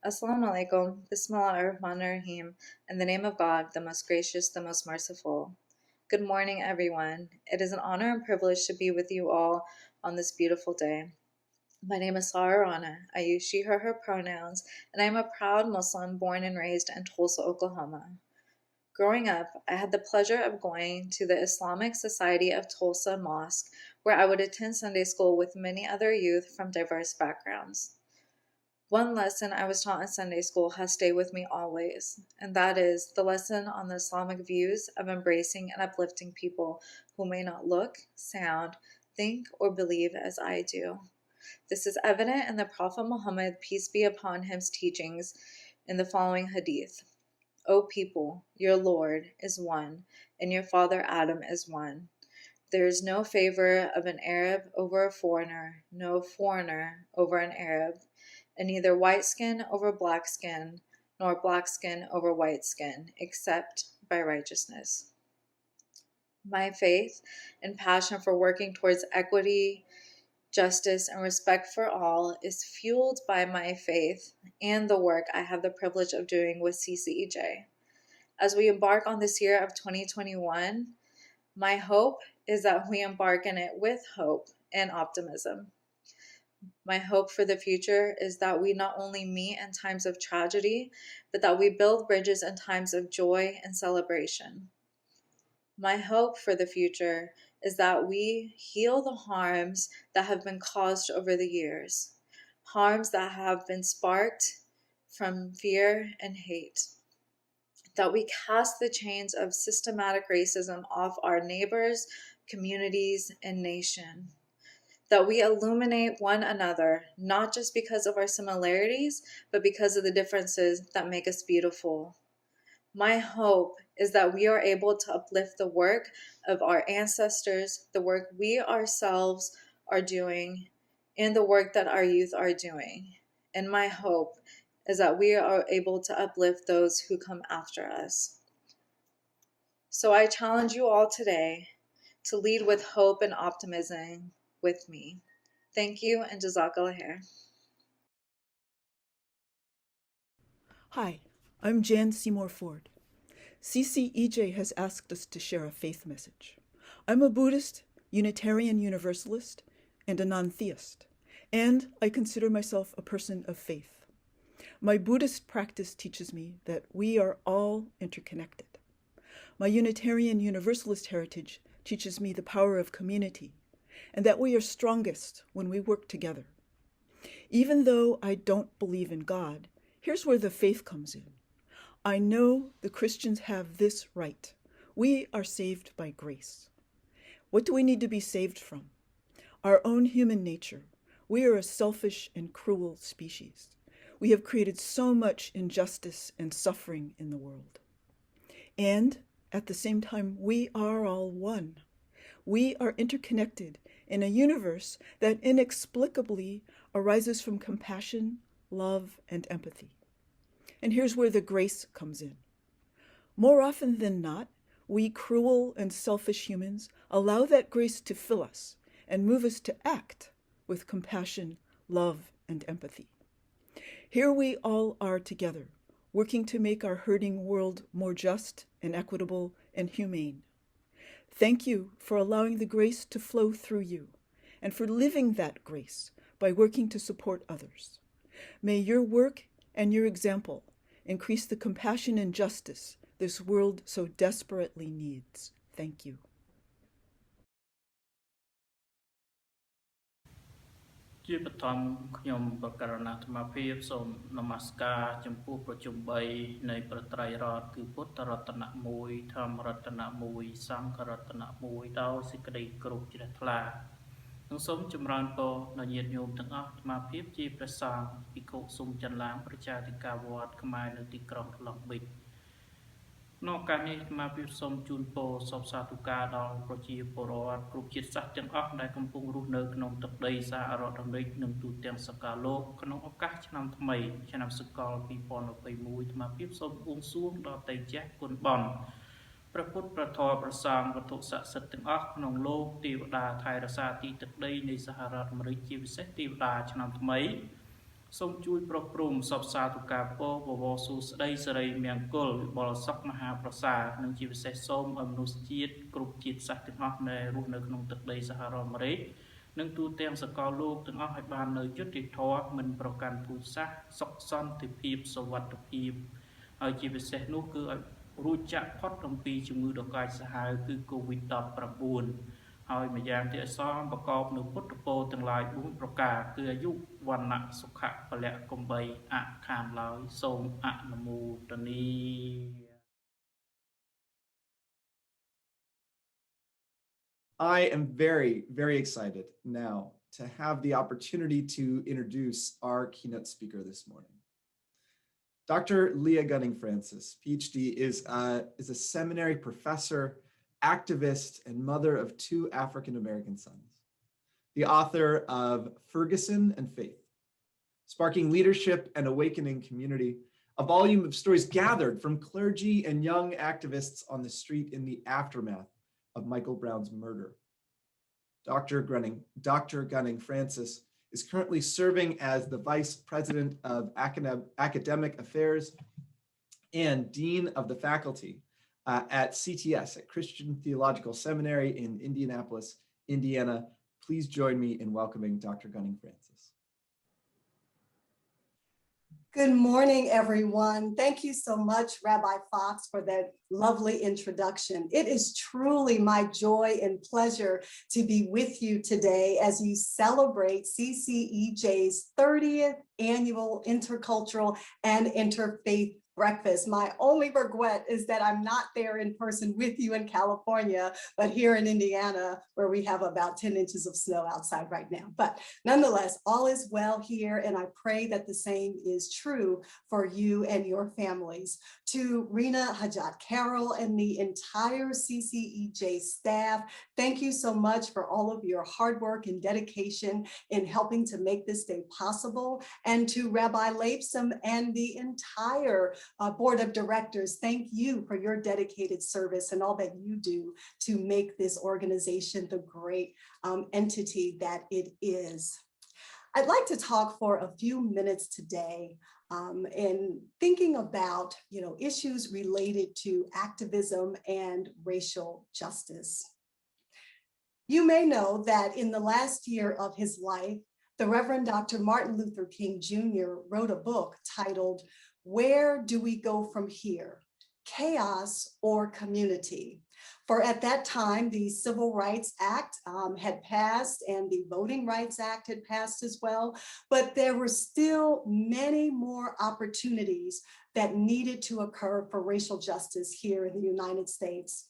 Assalamu alaikum, Bismillah ar-Rahman ar-Rahim, in the name of God, the most gracious, the most merciful. Good morning, everyone. It is an honor and privilege to be with you all on this beautiful day. My name is Sarah Rana. I use she, her pronouns, and I am a proud Muslim born and raised in Tulsa, Oklahoma. Growing up, I had the pleasure of going to the Islamic Society of Tulsa Mosque, where I would attend Sunday school with many other youth from diverse backgrounds. One lesson I was taught in Sunday school has stayed with me always, and that is the lesson on the Islamic views of embracing and uplifting people who may not look, sound, think, or believe as I do. This is evident in the Prophet Muhammad, peace be upon him's teachings in the following hadith. O people, your Lord is one, and your father Adam is one. There is no favor of an Arab over a foreigner, no foreigner over an Arab, and neither white skin over black skin, nor black skin over white skin, except by righteousness. My faith and passion for working towards equity, justice, and respect for all is fueled by my faith and the work I have the privilege of doing with CCEJ. As we embark on this year of 2021, my hope is that we embark in it with hope and optimism. My hope for the future is that we not only meet in times of tragedy, but that we build bridges in times of joy and celebration. My hope for the future is that we heal the harms that have been caused over the years, harms that have been sparked from fear and hate, that we cast the chains of systematic racism off our neighbors, communities, and nation, that we illuminate one another, not just because of our similarities, but because of the differences that make us beautiful. My hope is that we are able to uplift the work of our ancestors, the work we ourselves are doing, and the work that our youth are doing. And my hope is that we are able to uplift those who come after us. So I challenge you all today to lead with hope and optimism with me. Thank you, and Jazakallah khair. Hi, I'm Jan Seymour Ford. CCEJ has asked us to share a faith message. I'm a Buddhist, Unitarian Universalist, and a non-theist, and I consider myself a person of faith. My Buddhist practice teaches me that we are all interconnected. My Unitarian Universalist heritage teaches me the power of community, and that we are strongest when we work together. Even though I don't believe in God, here's where the faith comes in. I know the Christians have this right. We are saved by grace. What do we need to be saved from? Our own human nature. We are a selfish and cruel species. We have created so much injustice and suffering in the world. And at the same time, we are all one. We are interconnected in a universe that inexplicably arises from compassion, love, and empathy. And here's where the grace comes in. More often than not, we cruel and selfish humans allow that grace to fill us and move us to act with compassion, love, and empathy. Here we all are together, working to make our hurting world more just and equitable and humane. Thank you for allowing the grace to flow through you and for living that grace by working to support others. May your work and your example increase the compassion and justice this world so desperately needs. Thank you. ជាបឋមខ្ញុំប្រកាសណាអាត្មាភាពសូមនមស្ការចំពោះប្រជុំ3នៃប្រត្រៃរដ្ឋគឺពុទ្ធរតនៈ1ធម្មរតនៈ1សង្ឃរតនៈ1ដោយសេចក្តីគោរពជ្រះថ្លានិងសូមចម្រើនពរដល់ញាតិញោមទាំងអស់អាត្មាភាពជាព្រះសង្ឃភិក្ខុសូមចន្ទឡាងប្រជាធិការវត្តខ្មែរនៅទីក្រុងឡុងប៊ីក នៅឱកាសនេះអាត្មាភាពសូមជូនពរសពសាធុការដល់ប្រជាពលរដ្ឋគ្រប់ជាតិសាសន៍ទាំងអស់ដែលកំពុងរស់នៅក្នុងទឹកដីសហរដ្ឋអាមេរិកនិងទូទាំងសកលលោកក្នុងឱកាសឆ្នាំថ្មីឆ្នាំសកល2021អាត្មាភាពសូមបួងសួងដល់តេជះគុណបនព្រះពុទ្ធព្រះធម៌ព្រះសង្ឃវត្ថុស័ក្តិសិទ្ធិទាំងអស់ក្នុងលោកទេវតាថែរក្សាទីទឹកដីនៃសហរដ្ឋអាមេរិកជាពិសេសទេវតាឆ្នាំថ្មី សូមជួយប្រព្រំសពសាទុការពរបវរសួស្ដីសិរីមង្គលវិបុលសុខមហាប្រសានិងជាពិសេសសូមឲ្យមនុស្សជាតិគ្រប់ជាតិសាសន៍ទាំងអស់ដែលរស់នៅក្នុងទឹកដីសហរដ្ឋអាមេរិកនិងទូទាំងសកលលោកទាំងអស់ឲ្យបាននៅយុត្តិធម៌មិនប្រកាន់ពូជសាសន៍សុខសន្តិភាពសុវត្ថិភាពហើយជាពិសេសនោះគឺឲ្យរួចចាក់ផុតអំពីជំងឺដ៏កាចសាហាវគឺ COVID-19 ហើយម្យ៉ាងទៀតសងប្រកបនៅពុទ្ធពរទាំងឡាយ4ប្រការគឺអាយុវណ្ណៈសុខៈពលៈកំបីអខានឡើយសូមអនុមោទនា I am very, very excited now to have the opportunity to introduce our keynote speaker this morning. Dr. Leah Gunning Francis, PhD, is a seminary professor, activist, and mother of 2 African-American sons. The author of Ferguson and Faith, Sparking Leadership and Awakening Community, a volume of stories gathered from clergy and young activists on the street in the aftermath of Michael Brown's murder. Dr. Gunning Francis is currently serving as the Vice President of Academic Affairs and Dean of the Faculty at CTS, at Christian Theological Seminary in Indianapolis, Indiana. Please join me in welcoming Dr. Gunning Francis. Good morning, everyone. Thank you so much, Rabbi Fox, for that lovely introduction. It is truly my joy and pleasure to be with you today as you celebrate CCEJ's 30th annual Intercultural and Interfaith Breakfast. My only regret is that I'm not there in person with you in California, but here in Indiana, where we have about 10 inches of snow outside right now. But nonetheless, all is well here, and I pray that the same is true for you and your families. To Rena Hajat Carroll and the entire CCEJ staff, thank you so much for all of your hard work and dedication in helping to make this day possible. And to Rabbi Lapsam and the entire board of directors, thank you for your dedicated service and all that you do to make this organization the great entity that it is. I'd like to talk for a few minutes today in thinking about issues related to activism and racial justice. You may know that in the last year of his life, the Reverend Dr. Martin Luther King Jr. wrote a book titled, "Where Do We Go From Here? Chaos or Community?" For at that time, the Civil Rights Act had passed and the Voting Rights Act had passed as well, but there were still many more opportunities that needed to occur for racial justice here in the United States.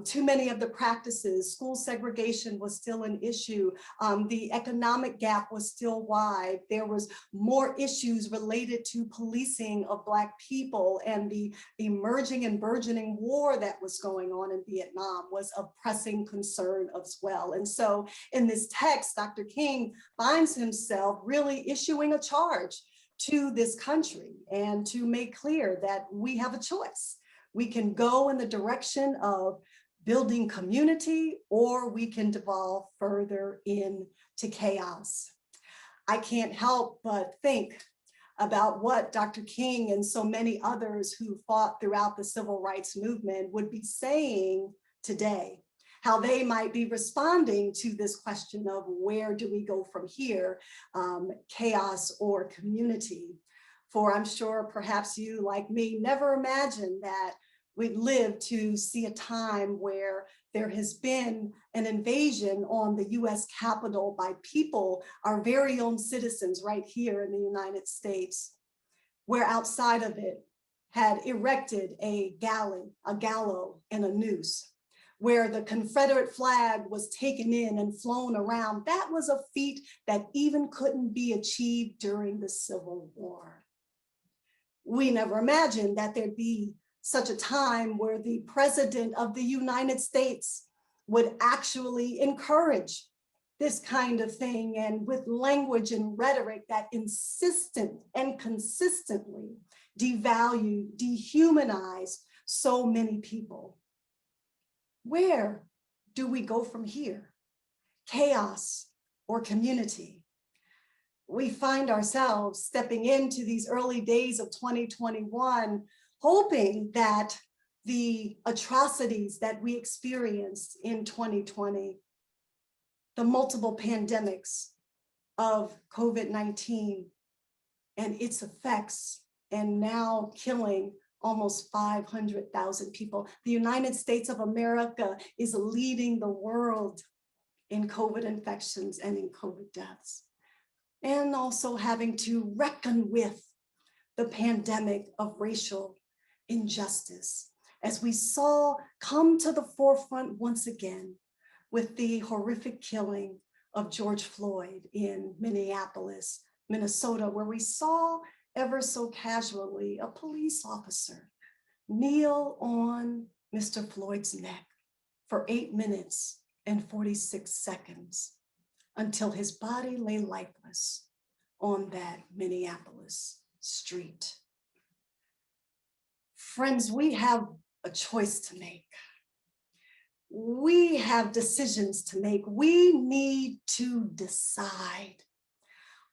Too many of the practices, school segregation was still an issue. The economic gap was still wide. There was more issues related to policing of Black people, and the emerging and burgeoning war that was going on in Vietnam was a pressing concern as well. And so in this text, Dr. King finds himself really issuing a charge to this country and to make clear that we have a choice. We can go in the direction of building community, or we can devolve further into chaos. I can't help but think about what Dr. King and so many others who fought throughout the civil rights movement would be saying today, how they might be responding to this question of where do we go from here, chaos or community. For I'm sure perhaps you, like me, never imagined that we'd live to see a time where there has been an invasion on the US Capitol by people, our very own citizens right here in the United States, where outside of it had erected a gallows and a noose, where the Confederate flag was taken in and flown around. That was a feat that even couldn't be achieved during the Civil War. We never imagined that there'd be such a time where the President of the United States would actually encourage this kind of thing, and with language and rhetoric that insistent and consistently devalued, dehumanized so many people. Where do we go from here? Chaos or community? we find ourselves stepping into these early days of 2021, hoping that the atrocities that we experienced in 2020, the multiple pandemics of COVID-19 and its effects, and now killing almost 500,000 people. The United States of America is leading the world in COVID infections and in COVID deaths, and also having to reckon with the pandemic of racial injustice, as we saw come to the forefront once again with the horrific killing of George Floyd in Minneapolis, Minnesota, where we saw ever so casually a police officer kneel on Mr. Floyd's neck for 8 minutes and 46 seconds until his body lay lifeless on that Minneapolis street. Friends, we have a choice to make. We have decisions to make. We need to decide.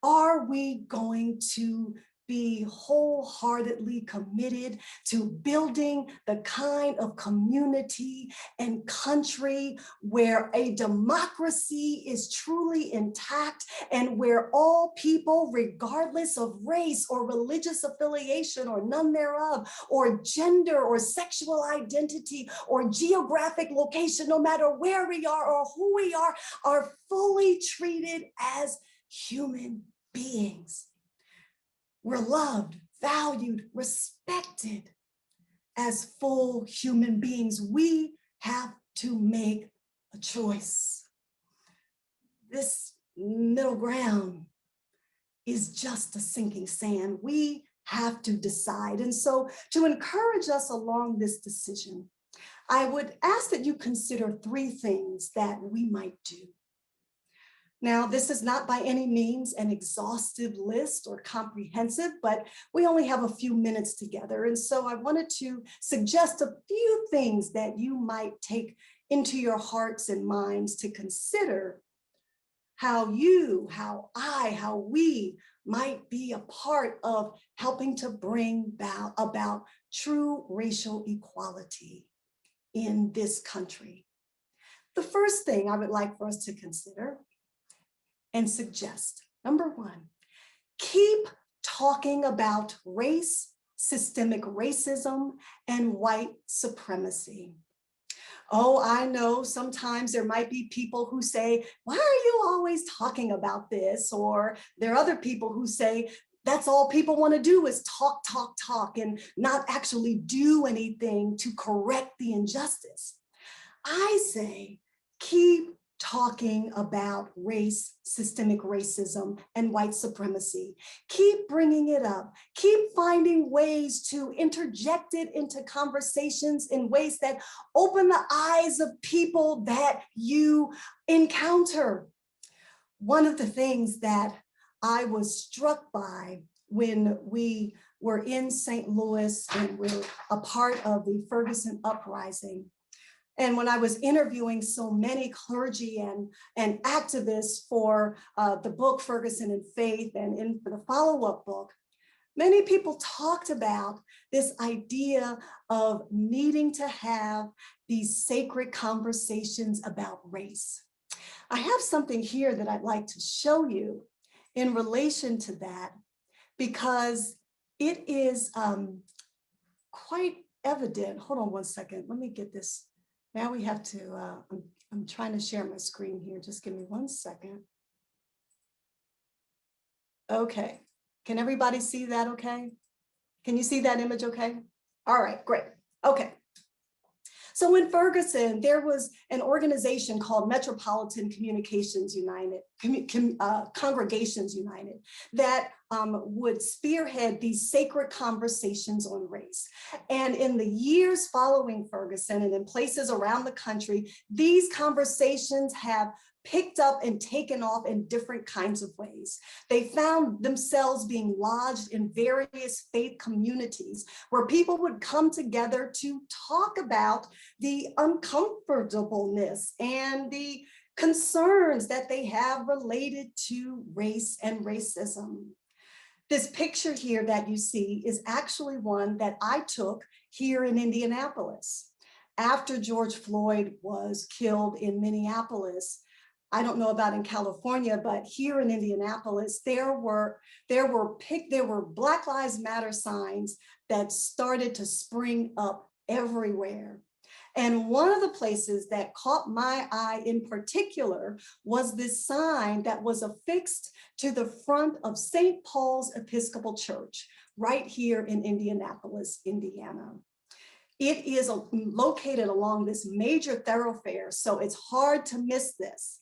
Are we going to be wholeheartedly committed to building the kind of community and country where a democracy is truly intact and where all people, regardless of race or religious affiliation or none thereof, or gender or sexual identity or geographic location, no matter where we are or who we are fully treated as human beings? We're loved, valued, respected as full human beings. We have to make a choice. This middle ground is just a sinking sand. We have to decide. And so to encourage us along this decision, I would ask that you consider 3 things that we might do. Now, this is not by any means an exhaustive list or comprehensive, but we only have a few minutes together. And so I wanted to suggest a few things that you might take into your hearts and minds to consider how you, how I, how we might be a part of helping to bring about true racial equality in this country. The first thing I would like for us to consider and suggest, number 1, keep talking about race, systemic racism, and white supremacy. Oh, I know sometimes there might be people who say, why are you always talking about this? Or there are other people who say, that's all people want to do is talk, talk, talk, and not actually do anything to correct the injustice. I say, keep talking about race, systemic racism, and white supremacy. Keep bringing it up. Keep finding ways to interject it into conversations in ways that open the eyes of people that you encounter. One of the things that I was struck by when we were in St. Louis and we're a part of the Ferguson uprising, and when I was interviewing so many clergy and activists for the book Ferguson and Faith and in the follow-up book, many people talked about this idea of needing to have these sacred conversations about race. I have something here that I'd like to show you in relation to that, because it is quite evident. Hold on one second, let me get this. Now we have to, I'm trying to share my screen here. Just give me one second. Okay, can everybody see that okay? Can you see that image okay? All right, great, okay. So in Ferguson, there was an organization called Metropolitan Communications United, Congregations United, that would spearhead these sacred conversations on race. And in the years following Ferguson and in places around the country, these conversations have picked up and taken off in different kinds of ways. They found themselves being lodged in various faith communities where people would come together to talk about the uncomfortableness and the concerns that they have related to race and racism. This picture here that you see is actually one that I took here in Indianapolis. After George Floyd was killed in Minneapolis, I don't know about in California, but here in Indianapolis, there were Black Lives Matter signs that started to spring up everywhere. And one of the places that caught my eye in particular was this sign that was affixed to the front of St. Paul's Episcopal Church, right here in Indianapolis, Indiana. It is located along this major thoroughfare, so it's hard to miss this.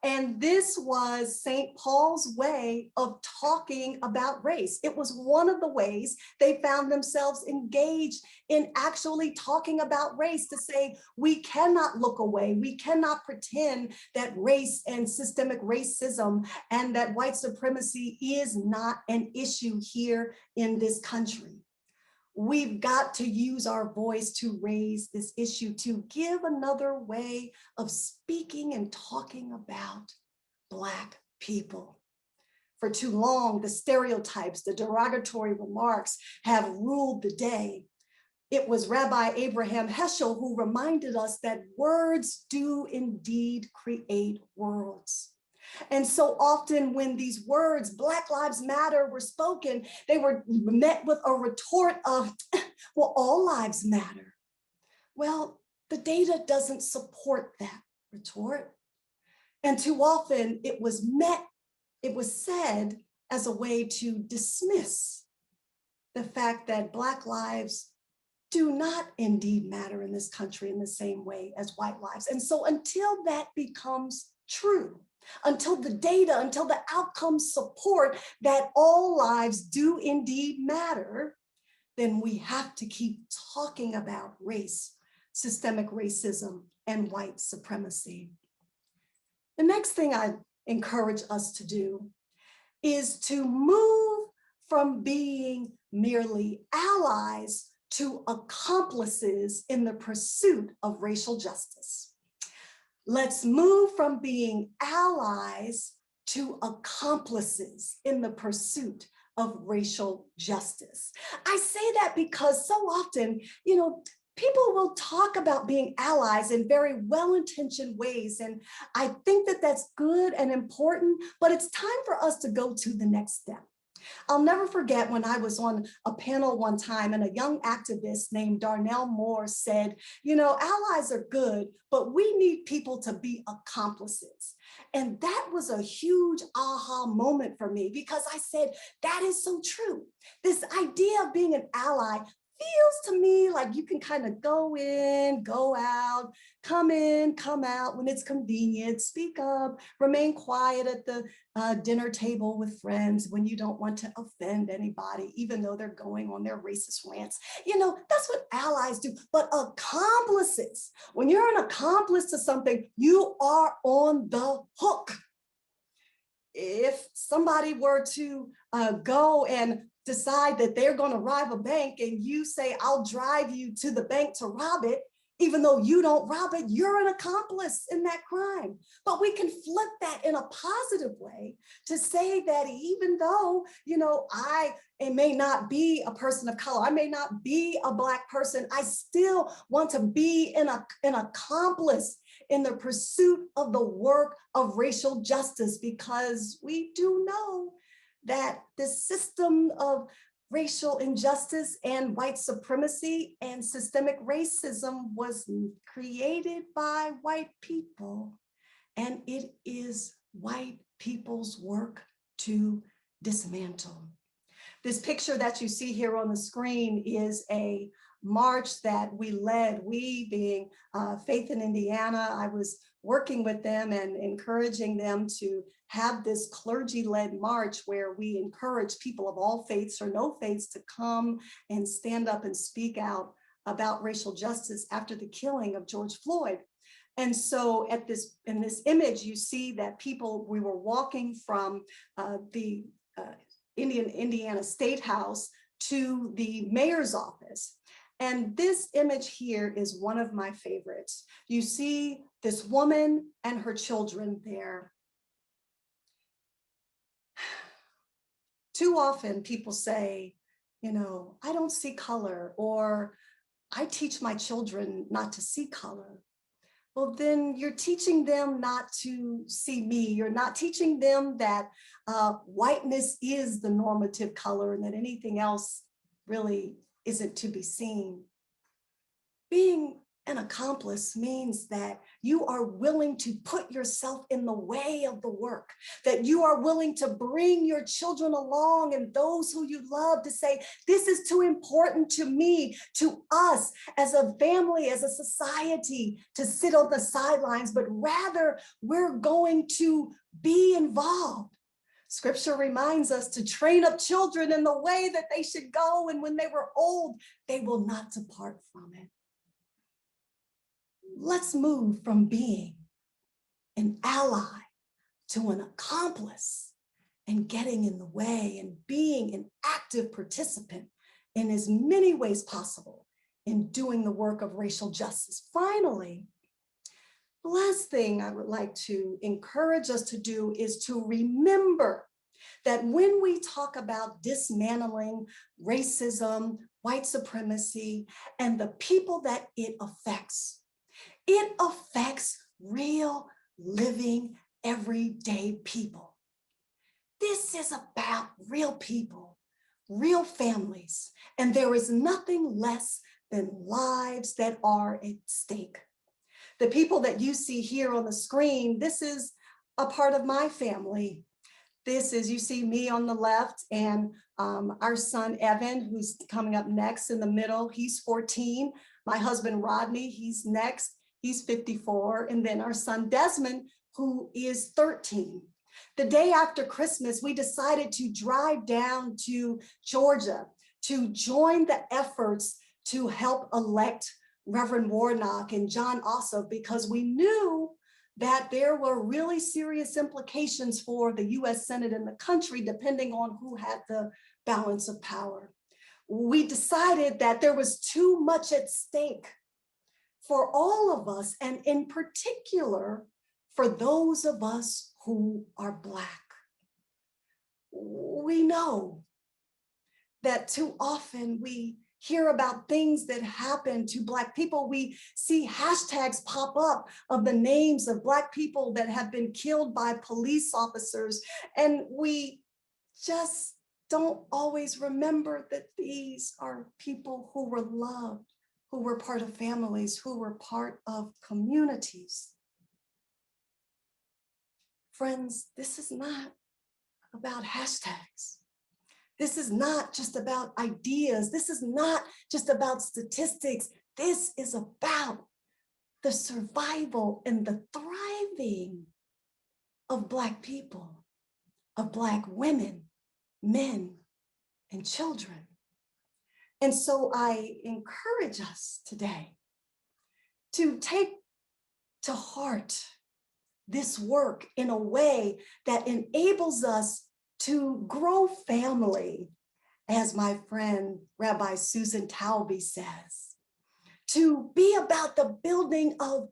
And this was St. Paul's way of talking about race. It was one of the ways they found themselves engaged in actually talking about race, to say, we cannot look away. We cannot pretend that race and systemic racism and that white supremacy is not an issue here in this country. We've got to use our voice to raise this issue, to give another way of speaking and talking about Black people. For too long, the stereotypes, the derogatory remarks have ruled the day. It was Rabbi Abraham Heschel who reminded us that words do indeed create worlds. And so often when these words, Black Lives Matter, were spoken, they were met with a retort of, well, all lives matter. Well, the data doesn't support that retort. And too often it was said as a way to dismiss the fact that Black lives do not indeed matter in this country in the same way as white lives. And so until that becomes true, until the data, until the outcomes support that all lives do indeed matter, then we have to keep talking about race, systemic racism, and white supremacy. The next thing I encourage us to do is to move from being merely allies to accomplices in the pursuit of racial justice. Let's move from being allies to accomplices in the pursuit of racial justice. I say that because so often, people will talk about being allies in very well-intentioned ways. And I think that that's good and important, but it's time for us to go to the next step. I'll never forget when I was on a panel one time and a young activist named Darnell Moore said, allies are good, but we need people to be accomplices. And that was a huge aha moment for me, because I said, that is so true. This idea of being an ally feels to me like you can kind of go in, go out, come in, come out when it's convenient, speak up, remain quiet at the dinner table with friends when you don't want to offend anybody, even though they're going on their racist rants. That's what allies do. But accomplices, when you're an accomplice to something, you are on the hook. If somebody were to go and decide that they're going to rob a bank and you say, I'll drive you to the bank to rob it, even though you don't rob it, you're an accomplice in that crime. But we can flip that in a positive way to say that even though, I may not be a person of color, I may not be a Black person, I still want to be an accomplice in the pursuit of the work of racial justice, because we do know that the system of racial injustice and white supremacy and systemic racism was created by white people, and it is white people's work to dismantle. This picture that you see here on the screen is a march that we led, we being Faith in Indiana. I was working with them and encouraging them to have this clergy-led march where we encourage people of all faiths or no faiths to come and stand up and speak out about racial justice after the killing of George Floyd. And so in this image, you see that we were walking from the Indiana State House to the mayor's office. And this image here is one of my favorites. You see this woman and her children there. Too often people say, you know, I don't see color, or I teach my children not to see color. Well, then you're teaching them not to see me. You're not teaching them that whiteness is the normative color and that anything else really isn't to be seen. Being an accomplice means that you are willing to put yourself in the way of the work, that you are willing to bring your children along and those who you love to say, this is too important to me, to us as a family, as a society, to sit on the sidelines, but rather we're going to be involved. Scripture reminds us to train up children in the way that they should go, and when they were old, they will not depart from it. Let's move from being an ally to an accomplice and getting in the way and being an active participant in as many ways possible in doing the work of racial justice. Finally, the last thing I would like to encourage us to do is to remember that when we talk about dismantling racism, white supremacy, and the people that it affects real, living, everyday people. This is about real people, real families, and there is nothing less than lives that are at stake. The people that you see here on the screen, this is a part of my family. This is, you see me on the left, and our son Evan, who's coming up next in the middle, he's 14. My husband Rodney, he's next. He's 54, and then our son Desmond, who is 13. The day after Christmas, we decided to drive down to Georgia to join the efforts to help elect Reverend Warnock and John Ossoff, because we knew that there were really serious implications for the US Senate and the country, depending on who had the balance of power. We decided that there was too much at stake for all of us, and in particular, for those of us who are Black. We know that too often we hear about things that happen to Black people. We see hashtags pop up of the names of Black people that have been killed by police officers, and we just don't always remember that these are people who were loved, who were part of families, who were part of communities. Friends, this is not about hashtags. This is not just about ideas. This is not just about statistics. This is about the survival and the thriving of Black people, of Black women, men, and children. And so I encourage us today to take to heart this work in a way that enables us to grow family, as my friend Rabbi Susan Talby says, to be about the building of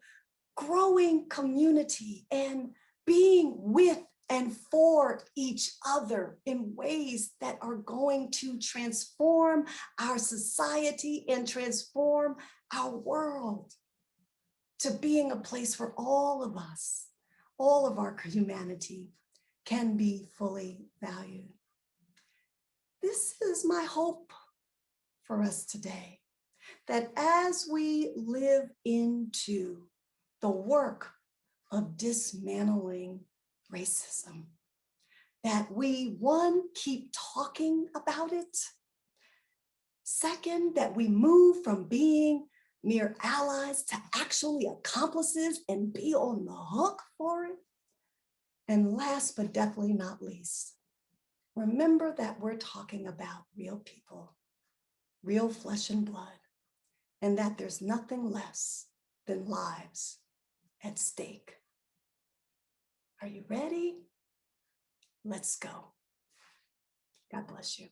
growing community and being with and for each other in ways that are going to transform our society and transform our world, to being a place where all of us, all of our humanity can be fully valued. This is my hope for us today, that as we live into the work of dismantling racism, that we, one, keep talking about it. Second, that we move from being mere allies to actually accomplices and be on the hook for it. And last but definitely not least, remember that we're talking about real people, real flesh and blood, and that there's nothing less than lives at stake. Are you ready? Let's go. God bless you.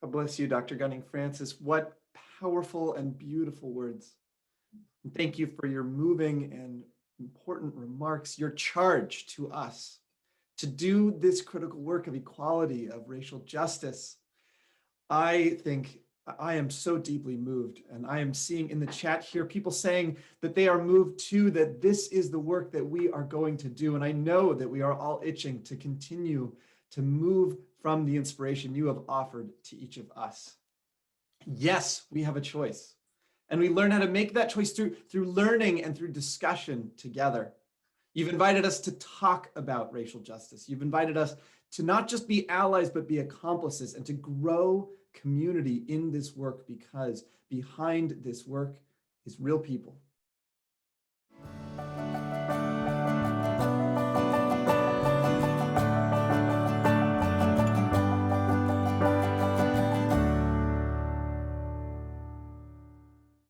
God bless you, Dr. Gunning Francis. What powerful and beautiful words. And thank you for your moving and important remarks, your charge to us to do this critical work of equality, of racial justice. I think I am so deeply moved, and I am seeing in the chat here people saying that they are moved too, that this is the work that we are going to do. And I know that we are all itching to continue to move from the inspiration you have offered to each of us. Yes, we have a choice. And we learn how to make that choice through learning and through discussion together. You've invited us to talk about racial justice. You've invited us to not just be allies, but be accomplices and to grow community in this work, because behind this work is real people